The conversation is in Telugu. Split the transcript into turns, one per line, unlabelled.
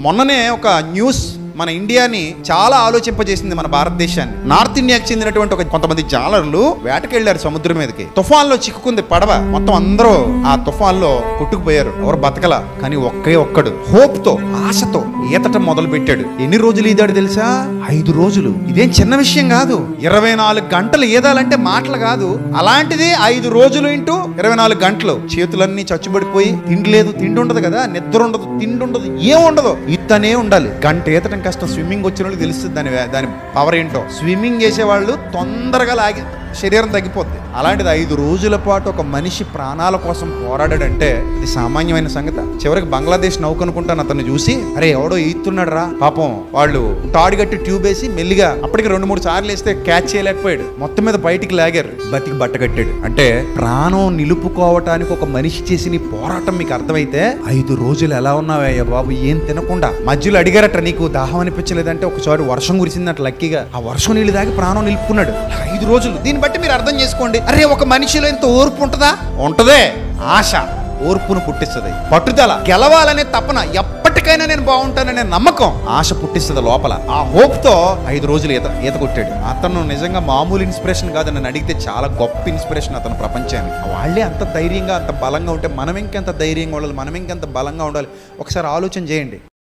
మొన్ననే ఒక న్యూస్ మన ఇండియాని చాలా ఆలోచింపజేసింది, మన భారతదేశాన్ని. నార్త్ ఇండియాకి చెందినటువంటి కొంతమంది జాలర్లు వేటకెళ్లారు సముద్రం మీదకి. తుఫాన్లో చిక్కుకుంది పడవ, మొత్తం అందరూ ఆ తుఫాన్లో కొట్టుకుపోయారు, ఎవరు బతకల. కానీ ఒక్కడు హోప్ తో, ఆశతో ఈతటం మొదలు పెట్టాడు. ఎన్ని రోజులు ఈదాడు తెలుసా? 5 రోజులు. ఇదేం చిన్న విషయం కాదు. 24 గంటలు ఈదాలంటే మాటలు కాదు. అలాంటిది 5 రోజులు ఇంటూ 24 గంటలు. చేతులన్నీ చచ్చుబడిపోయి, తిండి లేదు, తిండి ఉండదు కదా, నిద్ర ఉండదు, తిండి ఉండదు, ఏముండదు, ఇతనే ఉండాలి. గంట ఈతటం కష్టం. స్విమ్మింగ్ వచ్చిన వాళ్ళకి తెలుస్తుంది దాని పవర్ ఏంటో. స్విమ్మింగ్ చేసేవాళ్ళు తొందరగా శరీరం తగ్గిపోద్ది. అలాంటిది 5 రోజుల పాటు ఒక మనిషి ప్రాణాల కోసం పోరాడాడంటే ఇది సామాన్యమైన సంగతి. చివరికి బంగ్లాదేశ్ నౌకనుకుంటాను అతన్ని చూసి, అరే ఎవడో ఈతున్నాడు రా పాపం, వాళ్ళు తాడు కట్టి ట్యూబ్ వేసి మెల్లిగా అప్పటికి 2-3 సార్లు వేస్తే క్యాచ్ చేయలేకపోయాడు, మొత్తం మీద బయటికి లాగారు, బతికి బట్ట కట్టాడు. అంటే ప్రాణం నిలుపుకోవటానికి ఒక మనిషి చేసిన పోరాటం మీకు అర్థమైతే 5 రోజులు ఎలా ఉన్నావయ్యా బాబు, ఏం తినకుండా. మధ్యలో అడిగారట, నీకు దాహం అనిపించలేదంటే ఒకసారి వర్షం కురిసిందంట, లక్కీగా ఆ వర్షం నీళ్ళు దాగి ప్రాణం నిలుపుకున్నాడు. 5 రోజులు. దీన్ని బట్టి మీరు అర్థం చేసుకోండి, అరే ఒక మనిషిలో ఇంత ఓర్పు ఉంటుందా? ఉంటదే. ఆశ ఓర్పును పుట్టిస్తుంది, పట్టుదల, గెలవాలనే తపన, ఎప్పటికైనా నేను బాగుంటాననే నమ్మకం ఆశ పుట్టిస్తుంది లోపల. ఆ హోప్ తో 5 రోజులు ఈత కొట్టాడు. అతను నిజంగా మామూలు ఇన్స్పిరేషన్ కాదు, నన్ను అడిగితే చాలా గొప్ప ఇన్స్పిరేషన్ అతను ప్రపంచానికి. వాళ్ళే అంత ధైర్యంగా, అంత బలంగా ఉంటే మనం ఇంకెంత ధైర్యంగా ఉండాలి, మనం ఇంకెంత బలంగా ఉండాలి. ఒకసారి ఆలోచన చేయండి.